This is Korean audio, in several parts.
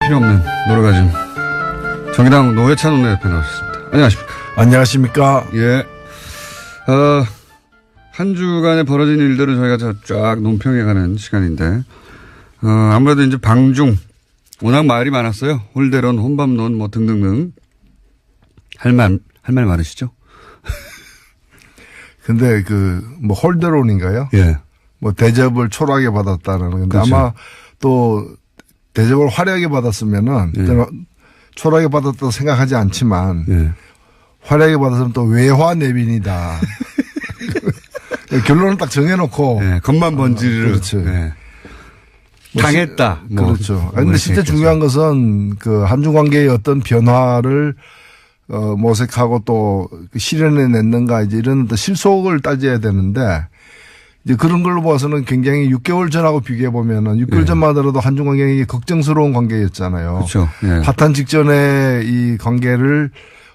필요 없는 노래가즘 정의당 노회찬 원내대표 나오셨습니다. 안녕하십니까. 안녕하십니까. 예. 한 주간에 벌어진 일들을 저희가 쫙 논평해가는 시간인데, 아무래도 이제 방중, 워낙 말이 많았어요. 홀대론, 혼밥론, 뭐 등등등. 할 말 많으시죠? 근데 뭐 홀대론인가요? 예. 뭐 대접을 초라하게 받았다는 건데 그렇죠. 아마 또 대접을 화려하게 받았으면은 예. 저는 초라하게 받았다고 생각하지 않지만 예. 화려하게 받았으면 또 외화 내빈이다. 결론을 딱 정해놓고. 예. 겉만 번지르르. 그렇죠. 예. 당했다. 뭐. 그렇죠. 근데 진짜 중요한 것은 한중 관계의 어떤 변화를 모색하고 또 실현해 냈는가 이제 이런 실속을 따져야 되는데 이제 그런 걸로 봐서는 굉장히 6개월 전하고 비교해 보면은 6개월 예. 전만 하더라도 한중 관계가 걱정스러운 관계였잖아요. 그렇죠. 예. 파탄 직전에 이 관계를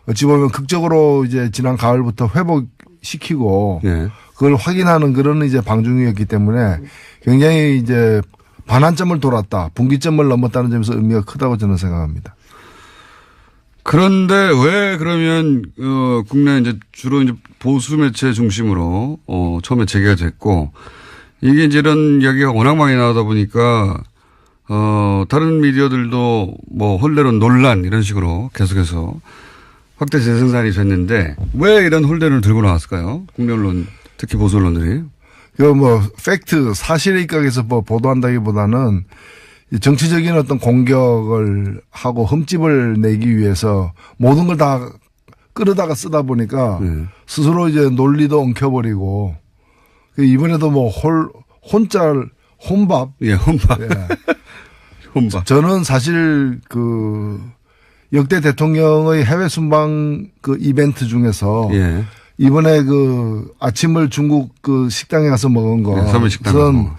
어찌 보면 극적으로 이제 지난 가을부터 회복시키고 예. 그걸 확인하는 그런 이제 방중이었기 때문에 굉장히 이제 반환점을 돌았다. 분기점을 넘었다는 점에서 의미가 크다고 저는 생각합니다. 그런데 왜 그러면 국내 이제 주로 이제 보수 매체 중심으로 처음에 재개가 됐고 이게 이제 이런 이야기가 워낙 많이 나오다 보니까 다른 미디어들도 뭐 홀대론 논란 이런 식으로 계속해서 확대 재생산이 됐는데 왜 이런 홀대론을 들고 나왔을까요? 국내 언론 특히 보수 언론들이. 뭐 팩트 사실에 입각해서 뭐 보도한다기보다는 정치적인 어떤 공격을 하고 흠집을 내기 위해서 모든 걸 다 끌어다가 쓰다 보니까 스스로 이제 논리도 엉켜버리고 이번에도 뭐 혼밥. 예, 혼밥. 예. 혼밥. 저는 사실 역대 대통령의 해외 순방 이벤트 중에서 예. 이번에 아침을 중국 식당에 가서 먹은 거. 네, 서울식당.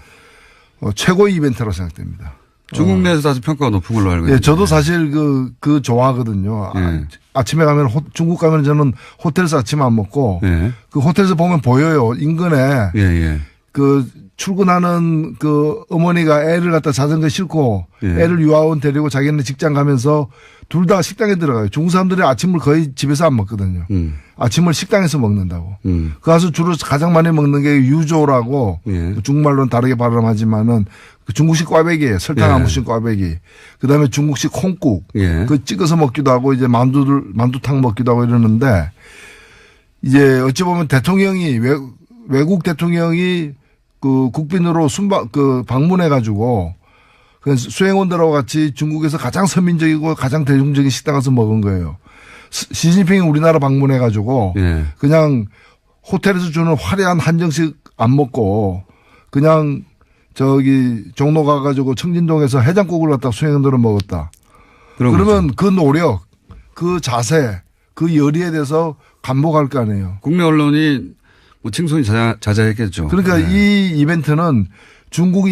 최고 이벤트라고 생각됩니다. 중국 내에서 사실 평가가 높은 걸로 알고 있는데. 예, 저도 사실 좋아하거든요. 예. 아침에 가면 중국 가면 저는 호텔에서 아침 안 먹고 예. 호텔에서 보면 보여요. 인근에 예, 예. 출근하는 어머니가 애를 갖다 자전거 싣고 예. 애를 유아원 데리고 자기네 직장 가면서 둘 다 식당에 들어가요. 중국 사람들이 아침을 거의 집에서 안 먹거든요. 아침을 식당에서 먹는다고. 가서 주로 가장 많이 먹는 게 유조라고 예. 중국말로는 다르게 발음하지만은 중국식 꽈배기예요. 설탕 안 묻힌 꽈배기. 그다음에 중국식 콩국. 예. 찍어서 먹기도 하고 이제 만두탕 먹기도 하고 이러는데 이제 어찌 보면 대통령이 외국 대통령이 국빈으로 방문해 가지고 수행원들하고 같이 중국에서 가장 서민적이고 가장 대중적인 식당 가서 먹은 거예요. 시진핑이 우리나라 방문해 가지고 예. 그냥 호텔에서 주는 화려한 한정식 안 먹고 그냥 종로 가가지고 청진동에서 해장국을 갖다 수행원들은 먹었다. 그러면 거죠. 그 노력, 그 자세, 그 열의에 대해서 감복할 거 아니에요. 국내 언론이 뭐 칭송이 자자했겠죠. 그러니까 네. 이 이벤트는 중국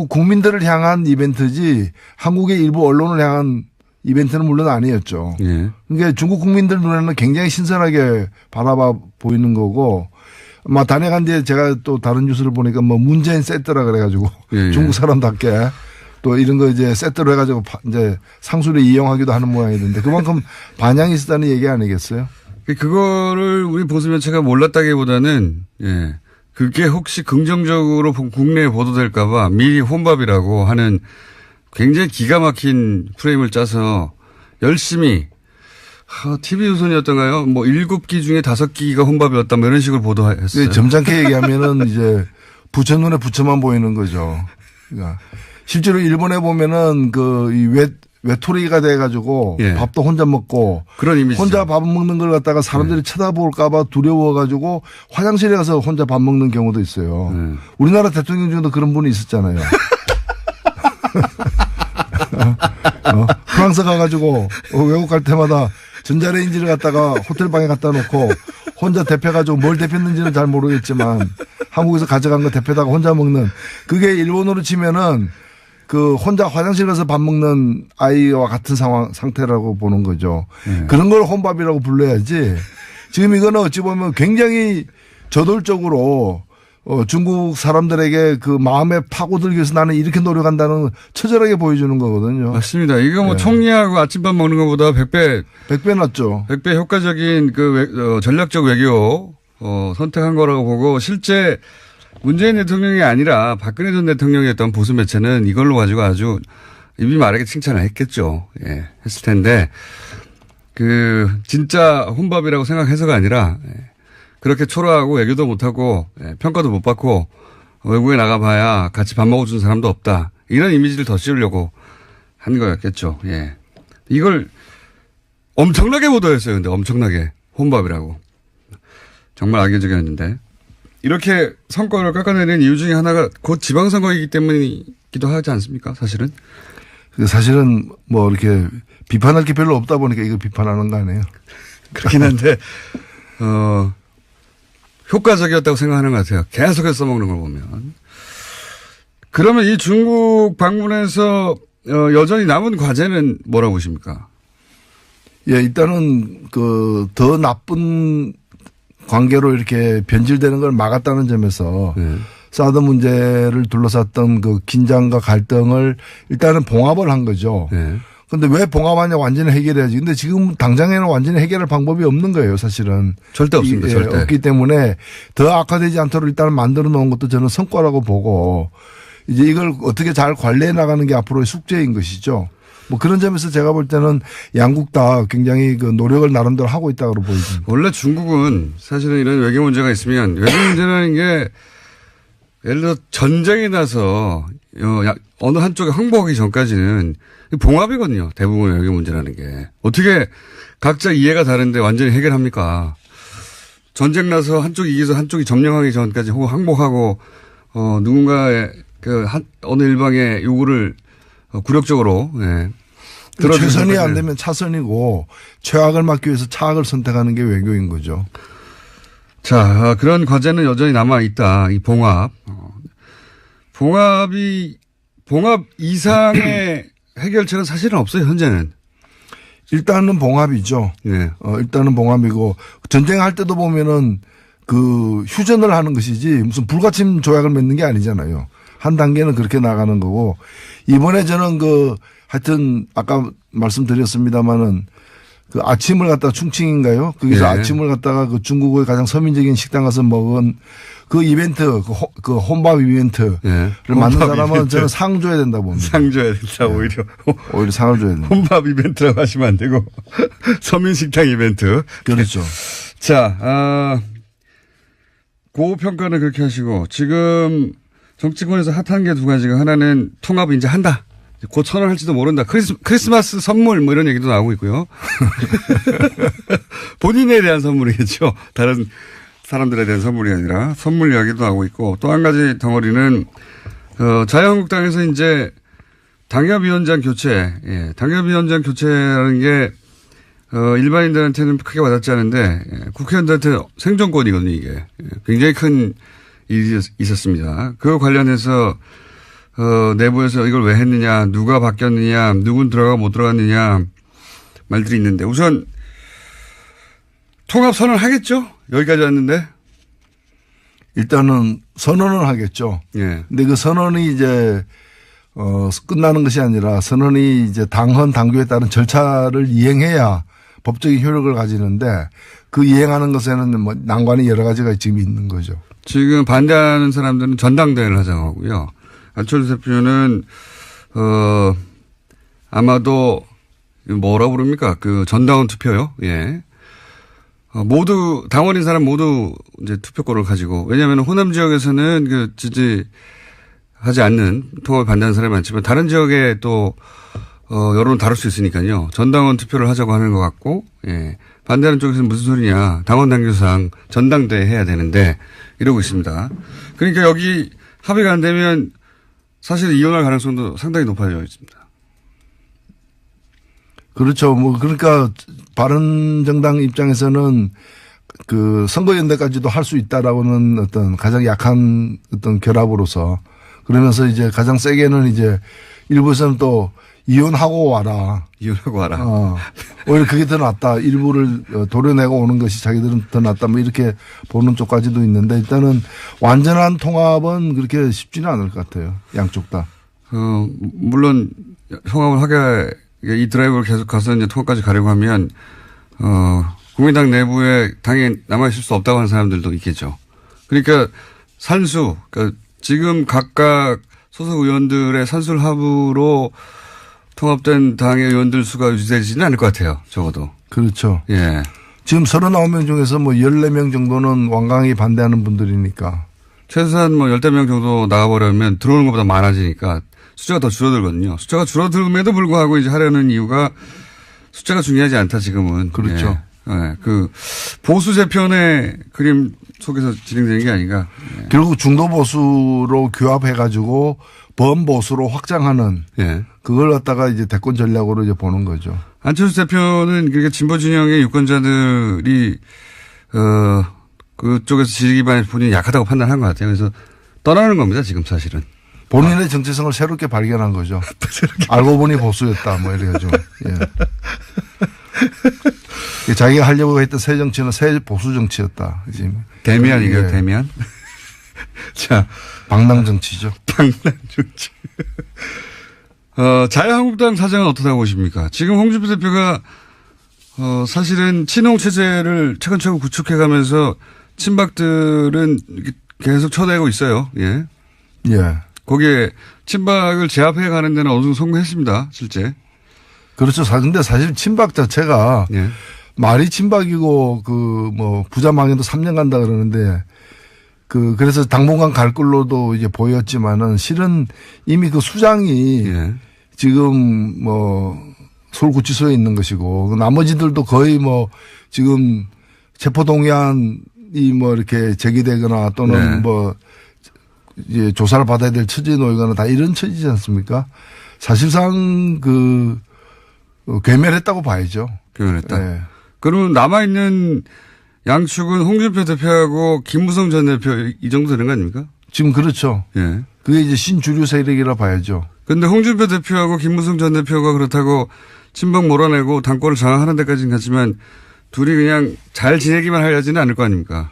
국민들을 향한 이벤트지 한국의 일부 언론을 향한 이벤트는 물론 아니었죠. 예. 그러니까 중국 국민들 눈에는 굉장히 신선하게 바라봐 보이는 거고 단행한 뒤에 제가 또 다른 뉴스를 보니까 뭐 문재인 세트라 그래가지고 예. 중국 사람답게 또 이런 거 이제 세트로 해가지고 이제 상술에 이용하기도 하는 모양이던데 그만큼 반향이 있었다는 얘기 아니겠어요? 그거를 우리 보수 매체가 몰랐다기보다는 예. 그게 혹시 긍정적으로 국내에 보도될까봐 미리 혼밥이라고 하는 굉장히 기가 막힌 프레임을 짜서 열심히 TV조선이었던가요? 뭐 7기 중에 5기가 혼밥이었다 뭐 이런 식으로 보도했어요. 점잖게 얘기하면은 이제 부처 눈에 부처만 보이는 거죠. 그러니까 실제로 일본에 보면은 외톨이가 돼가지고 예. 밥도 혼자 먹고 그런 이미지. 혼자 밥 먹는 걸 갖다가 사람들이 쳐다볼까봐 두려워가지고 화장실에 가서 혼자 밥 먹는 경우도 있어요. 우리나라 대통령 중에도 그런 분이 있었잖아요. 프랑스 가가지고 외국 갈 때마다 전자레인지를 갖다가 호텔방에 갖다 놓고 혼자 데펴가지고 뭘 데폈는지는 잘 모르겠지만 한국에서 가져간 거 데펴다가 혼자 먹는 그게 일본어로 치면은 혼자 화장실 가서 밥 먹는 아이와 같은 상태라고 보는 거죠. 그런 걸 혼밥이라고 불러야지. 지금 이거는 어찌 보면 굉장히 저돌적으로 중국 사람들에게 그 마음에 파고들기 위해서 나는 이렇게 노력한다는 처절하게 보여주는 거거든요. 맞습니다. 이거 뭐 총리하고 아침밥 먹는 것보다 100배 낫죠. 100배 효과적인 전략적 외교 선택한 거라고 보고 실제 문재인 대통령이 아니라 박근혜 전 대통령이었던 보수 매체는 이걸로 가지고 아주 입이 마르게 칭찬을 했겠죠. 예, 했을 텐데 진짜 혼밥이라고 생각해서가 아니라 그렇게 초라하고 외교도 못하고 평가도 못 받고 외국에 나가봐야 같이 밥 먹어주는 사람도 없다. 이런 이미지를 더 씌우려고 한 거였겠죠. 예. 이걸 엄청나게 보도했어요. 근데 엄청나게 혼밥이라고. 정말 악의적이었는데 이렇게 성과를 깎아내는 이유 중에 하나가 곧 지방선거이기 때문이기도 하지 않습니까? 사실은. 사실은 뭐 이렇게 비판할 게 별로 없다 보니까 이걸 비판하는 거 아니에요. 그렇긴 한데 효과적이었다고 생각하는 것 같아요. 계속해서 써먹는 걸 보면. 그러면 이 중국 방문에서 여전히 남은 과제는 뭐라고 보십니까? 예, 일단은 더 나쁜 관계로 이렇게 변질되는 걸 막았다는 점에서 사드 문제를 둘러쌌던 그 긴장과 갈등을 일단은 봉합을 한 거죠. 근데 왜 봉합하냐 완전히 해결해야지. 근데 지금 당장에는 완전히 해결할 방법이 없는 거예요, 사실은. 절대 없습니다, 절대. 없기 때문에 더 악화되지 않도록 일단 만들어 놓은 것도 저는 성과라고 보고 이제 이걸 어떻게 잘 관리해 나가는 게 앞으로의 숙제인 것이죠. 뭐 그런 점에서 제가 볼 때는 양국 다 굉장히 노력을 나름대로 하고 있다고 보여집니다. 원래 중국은 사실은 이런 외교 문제가 있으면 외교 문제라는 게 예를 들어 전쟁이 나서 어느 한쪽에 항복하기 전까지는 봉합이거든요. 대부분 외교 문제라는 게. 어떻게 각자 이해가 다른데 완전히 해결합니까? 전쟁 나서 한쪽이 이겨서 한쪽이 점령하기 전까지 혹은 항복하고 누군가의 어느 일방의 요구를 굴욕적으로 최선이 안 되면 차선이고 최악을 막기 위해서 차악을 선택하는 게 외교인 거죠. 자, 그런 과제는 여전히 남아 있다. 이 봉합. 봉합 이상의 해결책은 사실은 없어요, 현재는. 일단은 봉합이죠. 네. 일단은 봉합이고 전쟁할 때도 보면은 휴전을 하는 것이지 무슨 불가침 조약을 맺는 게 아니잖아요. 한 단계는 그렇게 나가는 거고 이번에 저는 하여튼 아까 말씀드렸습니다마는 아침을 갖다가 충칭인가요? 거기서 네. 아침을 갖다가 중국의 가장 서민적인 식당 가서 먹은 그 이벤트, 혼밥 이벤트를 만든 사람은 이벤트. 저는 상 줘야 된다고 봅니다. 상 줘야 된다, 오히려. 오히려 상을 줘야 된다. 혼밥 이벤트라고 하시면 안 되고 서민식당 이벤트. 그렇죠. 자, 고평가는 그렇게 하시고 지금 정치권에서 핫한 게 두 가지가 하나는 통합을 이제 한다. 곧 선언할지도 모른다. 크리스마스 선물 뭐 이런 얘기도 나오고 있고요. 본인에 대한 선물이겠죠. 다른 사람들에 대한 선물이 아니라 선물 이야기도 나오고 있고 또 한 가지 덩어리는 자유한국당에서 이제 당협위원장 교체, 당협위원장 교체라는 게 일반인들한테는 크게 와닿지 않은데 국회의원들한테 생존권이거든요. 이게 굉장히 큰 일이 있었습니다. 그 관련해서 내부에서 이걸 왜 했느냐, 누가 바뀌었느냐, 누군 들어가고 못 들어갔느냐 말들이 있는데 우선 통합 선언 하겠죠? 여기까지 왔는데. 일단은 선언은 하겠죠. 예. 근데 그 선언이 이제 끝나는 것이 아니라 선언이 이제 당헌, 당규에 따른 절차를 이행해야 법적인 효력을 가지는데 그 이행하는 것에는 뭐 난관이 여러 가지가 지금 있는 거죠. 지금 반대하는 사람들은 전당대회를 하자고 하고요. 안철수 대표는 아마도 뭐라고 부릅니까? 전당원 투표요. 예. 모두 당원인 사람 모두 이제 투표권을 가지고 왜냐하면 호남 지역에서는 지지하지 않는 통합을 반대하는 사람이 많지만 다른 지역에 또 여론을 다룰 수 있으니까요. 전당원 투표를 하자고 하는 것 같고, 예. 반대하는 쪽에서는 무슨 소리냐. 당원 당규상 전당대회 해야 되는데 이러고 있습니다. 그러니까 여기 합의가 안 되면 사실 이혼할 가능성도 상당히 높아져 있습니다. 그렇죠. 그러니까 바른정당 입장에서는 선거연대까지도 할 수 있다라고는 어떤 가장 약한 어떤 결합으로서 그러면서 이제 가장 세게는 이제 일부에서는 또 이혼하고 와라. 이혼하고 와라. 오히려 그게 더 낫다. 일부를 도려내고 오는 것이 자기들은 더 낫다. 뭐 이렇게 보는 쪽까지도 있는데 일단은 완전한 통합은 그렇게 쉽지는 않을 것 같아요. 양쪽 다. 물론 통합을 하게 이 드라이브를 계속 가서 이제 통합까지 가려고 하면 국민당 내부에 당에 남아있을 수 없다고 하는 사람들도 있겠죠. 그러니까 산수, 그러니까 지금 각각 소속 의원들의 산술 합으로 통합된 당의 의원들 수가 유지되지는 않을 것 같아요. 적어도. 그렇죠. 예. 지금 39명 중에서 뭐 14명 정도는 완강히 반대하는 분들이니까. 최소한 뭐 10명 정도 나가버리면 들어오는 것보다 많아지니까 숫자가 더 줄어들거든요. 숫자가 줄어들음에도 불구하고 이제 하려는 이유가 숫자가 중요하지 않다 지금은. 그렇죠. 예. 예. 그 보수 재편의 그림 속에서 진행되는 게 아닌가. 예. 결국 중도 보수로 규합해가지고 범보수로 확장하는. 예. 그걸 갖다가 이제 대권 전략으로 이제 보는 거죠. 안철수 대표는 그러니까 진보 진영의 유권자들이 그쪽에서 지지 기반이 본인이 약하다고 판단한 것 같아요. 그래서 떠나는 겁니다. 지금 사실은. 본인의 정체성을 새롭게 발견한 거죠. 알고 보니 보수였다. 뭐 이래가지고. 예. 자기가 하려고 했던 새 정치는 새 보수 정치였다. 지금. 대면이에요. 예. 대면. 자. 방랑 정치죠. 방랑 정치. 자유한국당 사정은 어떻다고 보십니까? 지금 홍준표 대표가 사실은 친홍 체제를 차근차근 구축해가면서 친박들은 계속 쳐내고 있어요. 예. 예. 거기에 친박을 제압해 가는 데는 어느 정도 성공했습니다. 실제. 그렇죠. 근데 사실 친박 자체가 예. 말이 친박이고 부자 망해도 3년 간다 그러는데 그래서 당분간 갈 걸로도 이제 보였지만은 실은 이미 그 수장이 예. 지금 서울구치소에 있는 것이고 나머지들도 거의 지금 체포동의안이 이렇게 제기되거나 또는 네. 이제 조사를 받아야 될 처지에 놓이거나 다 이런 처지지 않습니까? 사실상 괴멸했다고 봐야죠. 괴멸했다. 네. 그러면 남아있는 양측은 홍준표 대표하고 김무성 전 대표 이 정도 되는 거 아닙니까? 지금 그렇죠. 예. 그게 이제 신주류 세력이라 봐야죠. 근데 홍준표 대표하고 김무성 전 대표가 그렇다고 친박 몰아내고 당권을 장악하는 데까지는 갔지만 둘이 그냥 잘 지내기만 하려지는 않을 거 아닙니까?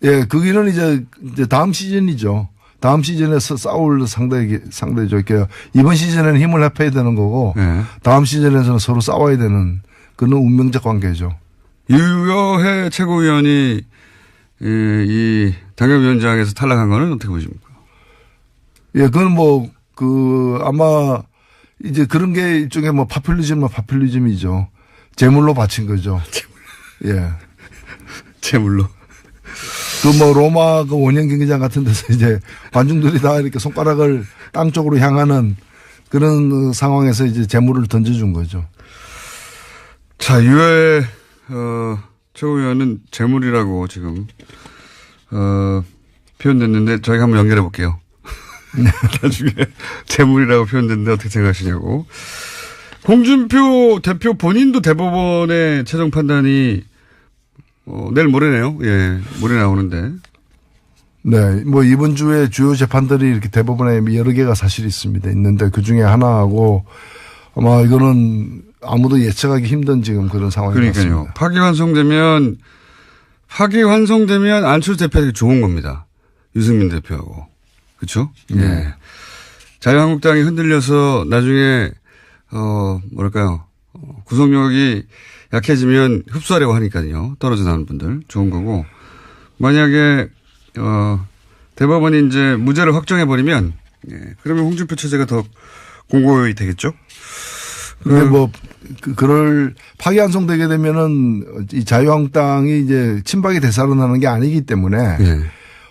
예, 거기는 이제 다음 시즌이죠. 다음 시즌에서 싸울 상대죠. 그러니까 이번 시즌에는 힘을 합해야 되는 거고 예. 다음 시즌에서는 서로 싸워야 되는 그런 운명적 관계죠. 유여해 최고위원이 이 당협위원장에서 탈락한 거는 어떻게 보십니까? 예, 그건 아마 이제 그런 게 일종의 파퓰리즘이죠. 재물로 바친 거죠. 예. 재물로. 로마 원형 경기장 같은 데서 이제 관중들이 다 이렇게 손가락을 땅 쪽으로 향하는 그런 상황에서 이제 재물을 던져준 거죠. 자, 유해 최고위원은 재물이라고 지금 표현됐는데 저희가 한번 연결해 볼게요. 나중에 재물이라고 표현됐는데 어떻게 생각하시냐고. 홍준표 대표 본인도 대법원의 최종 판단이 내일 모레네요. 예, 모레 나오는데. 네, 이번 주에 주요 재판들이 이렇게 대법원에 여러 개가 사실 있는데 그 중에 하나하고 아마 이거는 아무도 예측하기 힘든 지금 그런 상황이 그러니까요. 파기환송되면 안철수 대표에게 좋은 겁니다. 유승민 대표하고. 그렇죠? 네. 예. 자유한국당이 흔들려서 나중에 구속력이 약해지면 흡수하려고 하니까요. 떨어져 나오는 분들 좋은 거고. 만약에 대법원이 이제 무죄를 확정해 버리면 그러면 홍준표 체제가 더 공고히 되겠죠. 근데 그럴 파기환송되게 되면은 이 자유한국당이 이제 친박이 되살아나는 게 아니기 때문에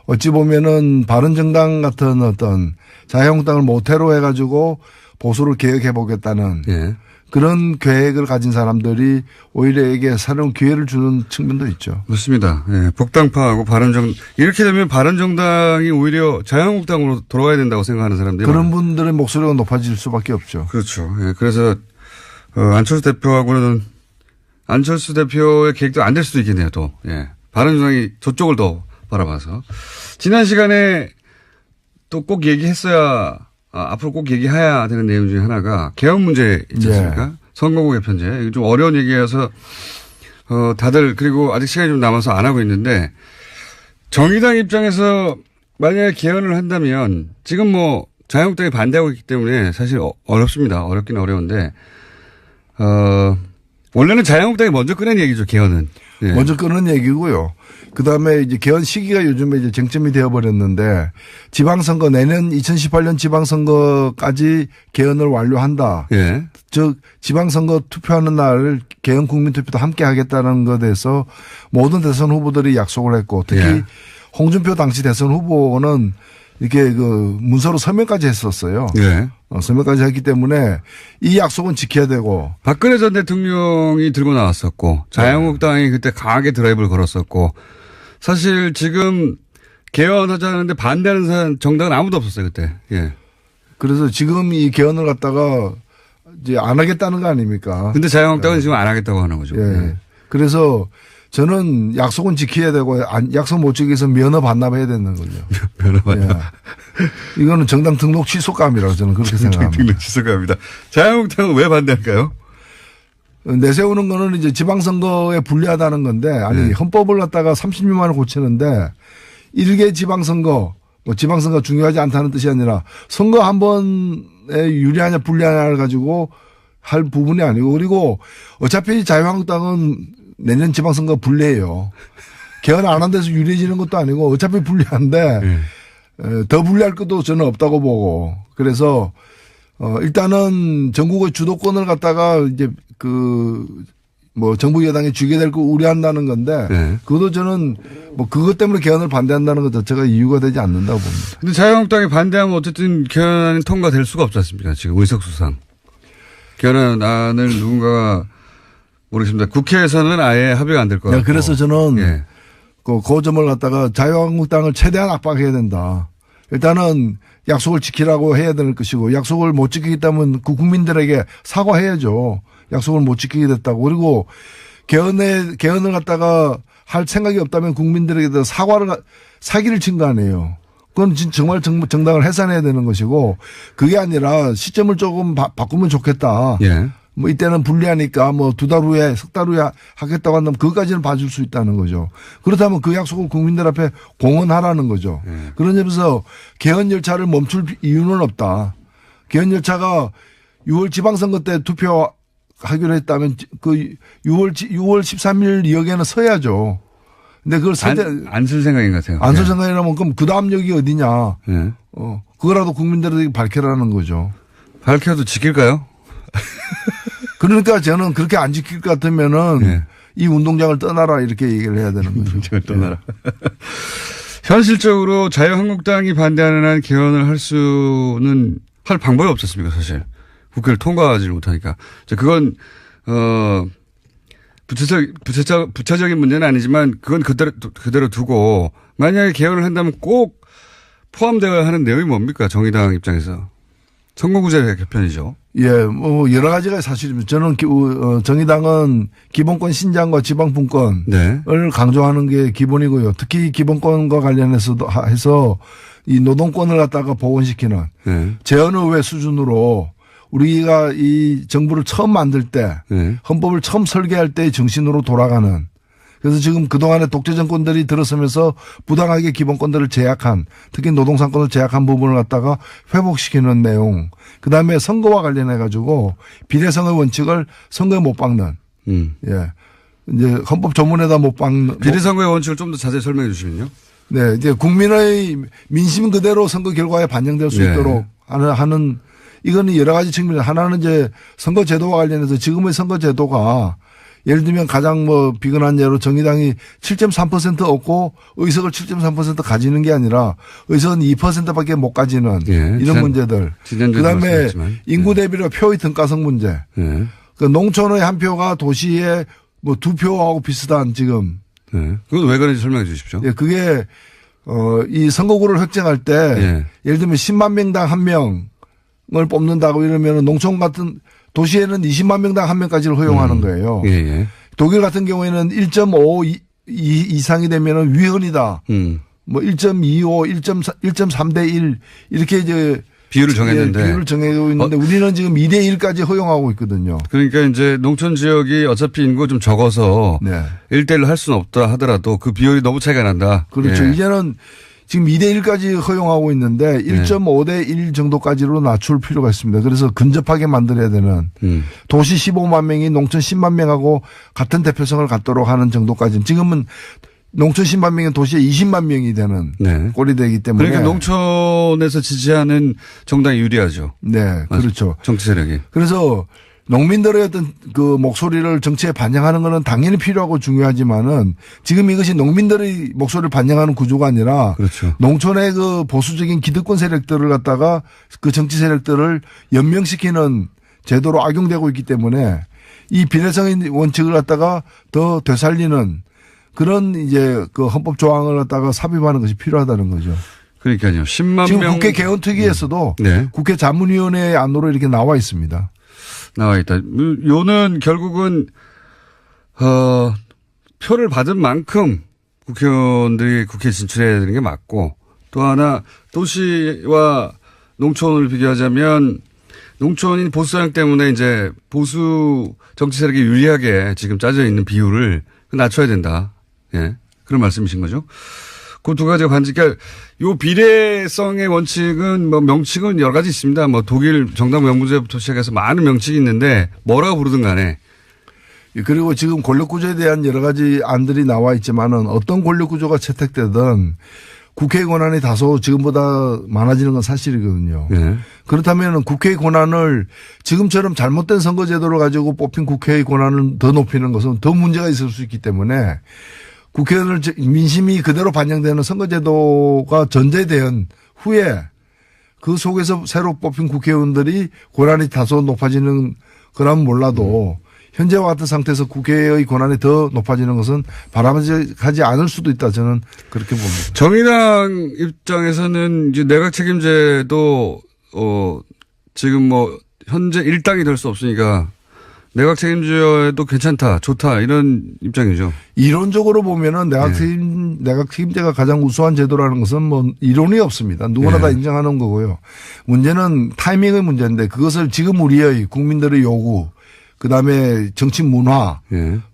어찌 보면은 바른정당 같은 어떤 자유한국당을 모태로 해가지고 보수를 개혁해 보겠다는 그런 계획을 가진 사람들이 오히려 이게 새로운 기회를 주는 측면도 있죠. 맞습니다. 예, 복당파하고 이렇게 되면 바른정당이 오히려 자유한국당으로 돌아가야 된다고 생각하는 사람들이 그런 분들의 목소리가 높아질 수밖에 없죠. 그렇죠. 예, 그래서 안철수 대표의 계획도 안 될 수도 있겠네요. 또 바른정당이 저쪽을 더 바라봐서 지난 시간에 또 꼭 얘기했어야 앞으로 꼭 얘기해야 되는 내용 중에 하나가 개헌 문제 있지 않습니까? 선거구 개편제. 이거 좀 어려운 얘기여서 다들 그리고 아직 시간이 좀 남아서 안 하고 있는데 정의당 입장에서 만약에 개헌을 한다면 지금 뭐 자유한국당이 반대하고 있기 때문에 사실 어렵습니다. 어렵긴 어려운데 원래는 자유한국당이 먼저 꺼낸 얘기죠. 개헌은. 네. 먼저 꺼낸 얘기고요. 그다음에 이제 개헌 시기가 요즘에 이제 쟁점이 되어버렸는데 지방선거 내년 2018년 지방선거까지 개헌을 완료한다. 예. 즉 지방선거 투표하는 날 개헌 국민투표도 함께 하겠다는 것에 대해서 모든 대선 후보들이 약속을 했고 특히 예. 홍준표 당시 대선 후보는 이렇게 그 문서로 서명까지 했었어요. 예. 서명까지 했기 때문에 이 약속은 지켜야 되고. 박근혜 전 대통령이 들고 나왔었고 자유한국당이 그때 강하게 드라이브를 걸었었고 사실 지금 개헌하자는데 반대하는 정당은 아무도 없었어요 그때. 예. 그래서 지금 이 개헌을 갖다가 이제 안 하겠다는 거 아닙니까? 근데 자유한국당은 지금 안 하겠다고 하는 거죠. 예. 예. 그래서 저는 약속은 지켜야 되고 약속 못 지켜서 면허 반납해야 되는 거죠. 면허 반납. 예. 이거는 정당 등록 취소감이라고 저는 그렇게 생각합니다. 등록 취소감입니다. 자유한국당은 왜 반대할까요? 내세우는 거는 이제 지방선거에 불리하다는 건데 아니 헌법을 갖다가 30년만에 고치는데 일개 지방선거 뭐 지방선거 중요하지 않다는 뜻이 아니라 선거 한 번에 유리하냐 불리하냐를 가지고 할 부분이 아니고 그리고 어차피 자유한국당은 내년 지방선거 불리해요. 개헌 안 한 데서 유리해지는 것도 아니고 어차피 불리한데 더 불리할 것도 저는 없다고 보고 그래서 일단은 전국의 주도권을 갖다가 이제 뭐 정부 여당이 쥐게 될 거 우려한다는 건데 그것도 저는 뭐 그것 때문에 개헌을 반대한다는 것 자체가 이유가 되지 않는다고 봅니다. 근데 자유한국당이 반대하면 어쨌든 개헌안이 통과될 수가 없지 않습니까? 지금 의석수상. 개헌안을 누군가가 모르겠습니다. 국회에서는 아예 합의가 안 될 것 같고. 그래서 저는 그 점을 갖다가 자유한국당을 최대한 압박해야 된다. 일단은 약속을 지키라고 해야 될 것이고 약속을 못 지키기 때문에 그 국민들에게 사과해야죠. 약속을 못 지키게 됐다고. 그리고 개헌을 갖다가 할 생각이 없다면 국민들에게 사기를 친 거 아니에요. 그건 정말 정당을 해산해야 되는 것이고 그게 아니라 시점을 조금 바꾸면 좋겠다. 뭐 이때는 불리하니까 뭐 2달 후에 석 달 후에 하겠다고 한다면 그것까지는 봐줄 수 있다는 거죠. 그렇다면 그 약속을 국민들 앞에 공언하라는 거죠. 그런 점에서 개헌 열차를 멈출 이유는 없다. 개헌 열차가 6월 지방선거 때 투표하기로 했다면 그 6월 13일 역에는 서야죠. 근데 그걸 안 쓸 생각인 것 같아요. 안 쓸 생각이라면 그럼 그 다음 역이 어디냐. 그거라도 국민들에게 밝혀라는 거죠. 밝혀도 지킬까요? 그러니까 저는 그렇게 안 지킬 것 같으면은 이 운동장을 떠나라 이렇게 얘기를 해야 되는 거죠. 운동장을 떠나라. 현실적으로 자유한국당이 반대하는 한 개헌을 할 방법이 없지 않습니까 사실. 국회를 통과하지 못하니까. 그건 부차적인 문제는 아니지만 그건 그대로 두고 만약에 개헌을 한다면 꼭 포함되어야 하는 내용이 뭡니까 정의당 입장에서. 선거구제 개편이죠. 뭐 여러 가지가 사실입니다. 저는 정의당은 기본권 신장과 지방분권을 강조하는 게 기본이고요. 특히 기본권과 관련해서도 해서 이 노동권을 갖다가 복원시키는 재헌의회 수준으로 우리가 이 정부를 처음 만들 때 헌법을 처음 설계할 때의 정신으로 돌아가는 그래서 지금 그동안의 독재 정권들이 들어서면서 부당하게 기본권들을 제약한 특히 노동상권을 제약한 부분을 갖다가 회복시키는 내용. 그다음에 선거와 관련해 가지고 비례성의 원칙을 선거에 못 박는. 이제 헌법 조문에다 못 박는. 비례선거의 원칙을 좀 더 자세히 설명해 주시면요. 네. 이제 국민의 민심 그대로 선거 결과에 반영될 수 있도록 하는 이거는 여러 가지 측면. 하나는 이제 선거 제도와 관련해서 지금의 선거 제도가 예를 들면 가장 뭐 비근한 예로 정의당이 7.3% 얻고 의석을 7.3% 가지는 게 아니라 의석은 2%밖에 못 가지는 이런 문제들. 그다음에 인구 대비로 표의 등가성 문제. 그 농촌의 한 표가 도시의 뭐 2표하고 비슷한 지금. 그건 왜 그런지 설명해 주십시오. 그게 이 선거구를 획정할 때 예를 들면 10만 명당 1명을 뽑는다고 이러면 농촌 같은 도시에는 20만 명당 1명까지를 허용하는 거예요. 독일 같은 경우에는 1.5 이상이 되면은 위헌이다. 뭐 1.25, 1.3대 1 이렇게 이제 비율을 정했는데. 예, 비율을 정하고 있는데 우리는 지금 2대1까지 허용하고 있거든요. 그러니까 이제 농촌 지역이 어차피 인구가 좀 적어서 네. 1대1로 할 수는 없다 하더라도 그 비율이 너무 차이가 난다. 그렇죠. 예. 이제는 지금 2대1까지 허용하고 있는데 1.5대1 정도까지로 낮출 필요가 있습니다. 그래서 근접하게 만들어야 되는 도시 15만 명이 농촌 10만 명하고 같은 대표성을 갖도록 하는 정도까지는 지금은 농촌 10만 명은 도시에 20만 명이 되는 네. 꼴이 되기 때문에. 그러니까 농촌에서 지지하는 정당이 유리하죠. 네. 그렇죠. 정치 세력이. 그래서 농민들의 어떤 그 목소리를 정치에 반영하는 것은 당연히 필요하고 중요하지만은 지금 이것이 농민들의 목소리를 반영하는 구조가 아니라 그렇죠. 농촌의 그 보수적인 기득권 세력들을 갖다가 그 정치 세력들을 연명시키는 제도로 악용되고 있기 때문에 이 비례성의 원칙을 갖다가 더 되살리는 그런 이제 그 헌법 조항을 갖다가 삽입하는 것이 필요하다는 거죠. 그러니까요. 10만 지금 명. 국회 개헌특위에서도 네. 국회 자문위원회 안으로 이렇게 나와 있습니다. 나와 있다. 요는 결국은 표를 받은 만큼 국회의원들이 국회에 진출해야 되는 게 맞고 또 하나 도시와 농촌을 비교하자면 농촌인 보수 성향 때문에 이제 보수 정치 세력이 유리하게 지금 짜져 있는 비율을 낮춰야 된다. 예. 그런 말씀이신 거죠. 그 두 가지가 반지. 그러니까 요 비례성의 원칙은 뭐 명칭은 여러 가지 있습니다. 뭐 독일 정당 명부제부터 시작해서 많은 명칭이 있는데 뭐라고 부르든 간에. 그리고 지금 권력구조에 대한 여러 가지 안들이 나와 있지만은 어떤 권력구조가 채택되든 국회의 권한이 다소 지금보다 많아지는 건 사실이거든요. 네. 그렇다면 국회의 권한을 지금처럼 잘못된 선거제도를 가지고 뽑힌 국회의 권한을 더 높이는 것은 더 문제가 있을 수 있기 때문에 국회의원을 민심이 그대로 반영되는 선거제도가 전제된 후에 그 속에서 새로 뽑힌 국회의원들이 권한이 다소 높아지는 거라면 몰라도 현재와 같은 상태에서 국회의 권한이 더 높아지는 것은 바람직하지 않을 수도 있다. 저는 그렇게 봅니다. 정의당 입장에서는 이제 내각 책임제도 지금 뭐 현재 일당이 될 수 없으니까 내각 책임제도 괜찮다, 좋다 이런 입장이죠. 이론적으로 보면은 내각 책임제가 가장 우수한 제도라는 것은 뭐 이론이 없습니다. 누구나 다 인정하는 거고요. 문제는 타이밍의 문제인데 그것을 지금 우리의 국민들의 요구, 그다음에 정치 문화,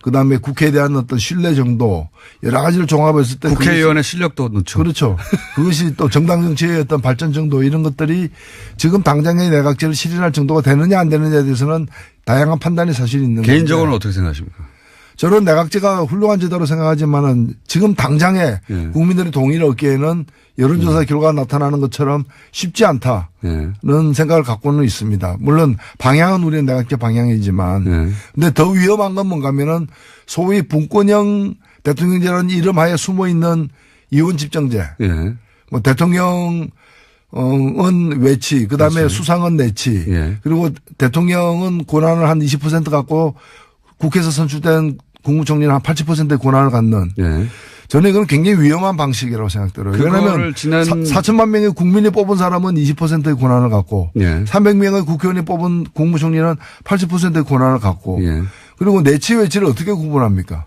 그다음에 국회에 대한 어떤 신뢰 정도 여러 가지를 종합했을 때 국회의원의 실력도 넣죠. 그렇죠. 그것이 또 정당 정치의 어떤 발전 정도 이런 것들이 지금 당장의 내각제를 실현할 정도가 되느냐 안 되느냐에 대해서는 다양한 판단이 사실 있는 거죠. 개인적으로는 어떻게 생각하십니까? 저는 내각제가 훌륭한 제도로 생각하지만은 지금 당장에 국민들의 동의를 얻기에는 여론조사 결과가 나타나는 것처럼 쉽지 않다는 생각을 갖고는 있습니다. 물론 방향은 우리는 내각제 방향이지만 근데 더 위험한 건 뭔가 하면은 소위 분권형 대통령제라는 이름 하에 숨어 있는 이원 집정제. 뭐 대통령은 외치, 그다음에 그렇죠. 수상은 내치. 그리고 대통령은 권한을 한 20% 갖고 국회에서 선출된 국무총리는 한 80%의 권한을 갖는. 저는 이건 굉장히 위험한 방식이라고 생각들어요. 왜냐하면 4천만 명의 국민이 뽑은 사람은 20%의 권한을 갖고 300명의 국회의원이 뽑은 국무총리는 80%의 권한을 갖고 그리고 내치 외치를 어떻게 구분합니까?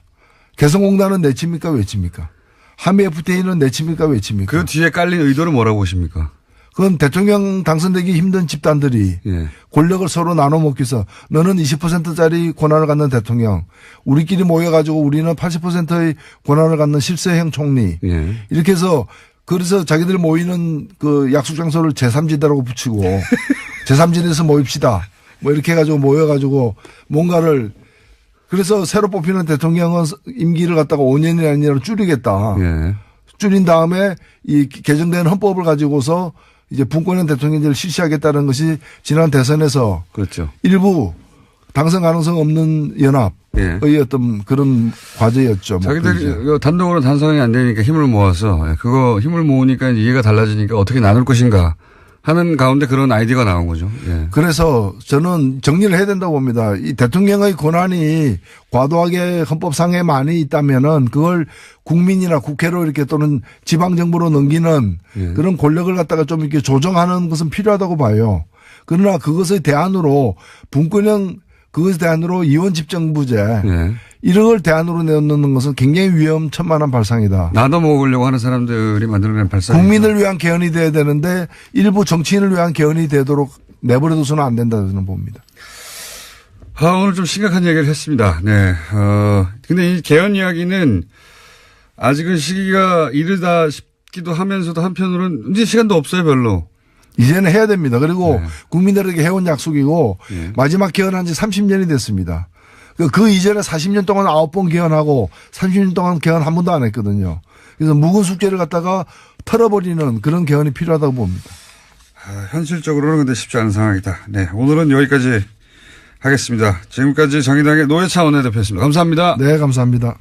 개성공단은 내치입니까 외치입니까? 한미 FTA는 내치입니까 외치입니까? 그 뒤에 깔린 의도는 뭐라고 보십니까? 그건 대통령 당선되기 힘든 집단들이 권력을 서로 나눠 먹기 위해서 너는 20%짜리 권한을 갖는 대통령, 우리끼리 모여가지고 우리는 80%의 권한을 갖는 실세형 총리 이렇게 해서 그래서 자기들 모이는 그 약속 장소를 제3지대라고 붙이고 제3지대에서 모입시다 뭐 이렇게 해가지고 모여가지고 뭔가를 그래서 새로 뽑히는 대통령은 임기를 갖다가 5년이 아니라 줄이겠다. 줄인 다음에 이 개정된 헌법을 가지고서 이제 분권형 대통령제를 실시하겠다는 것이 지난 대선에서 그렇죠. 일부 당선 가능성 없는 연합의 어떤 그런 과제였죠. 자기들이 단독으로 단성이 안 되니까 힘을 모아서 그거 힘을 모으니까 이해가 달라지니까 어떻게 나눌 것인가 하는 가운데 그런 아이디어가 나온 거죠. 그래서 저는 정리를 해야 된다고 봅니다. 이 대통령의 권한이 과도하게 헌법상에 많이 있다면은 그걸 국민이나 국회로 이렇게 또는 지방정부로 넘기는 그런 권력을 갖다가 좀 이렇게 조정하는 것은 필요하다고 봐요. 그러나 그것의 대안으로 분권형 그것에 대한으로 이원 집정부제 이런 걸 대안으로 내놓는 것은 굉장히 위험천만한 발상이다. 나눠 먹으려고 하는 사람들이 만들어낸 발상. 국민을 위한 개헌이 돼야 되는데 일부 정치인을 위한 개헌이 되도록 내버려둬서는 안 된다 저는 봅니다. 오늘 좀 심각한 얘기를 했습니다. 네. 근데 이 개헌 이야기는 아직은 시기가 이르다 싶기도 하면서도 한편으로는 이제 시간도 없어요, 별로. 이제는 해야 됩니다. 그리고 네. 국민들에게 해온 약속이고 네. 마지막 개헌한 지 30년이 됐습니다. 그 이전에 40년 동안 9번 개헌하고 30년 동안 개헌 한 번도 안 했거든요. 그래서 묵은 숙제를 갖다가 털어버리는 그런 개헌이 필요하다고 봅니다. 현실적으로는 근데 쉽지 않은 상황이다. 네. 오늘은 여기까지 하겠습니다. 지금까지 정의당의 노회찬 원내대표였습니다. 감사합니다. 네, 감사합니다.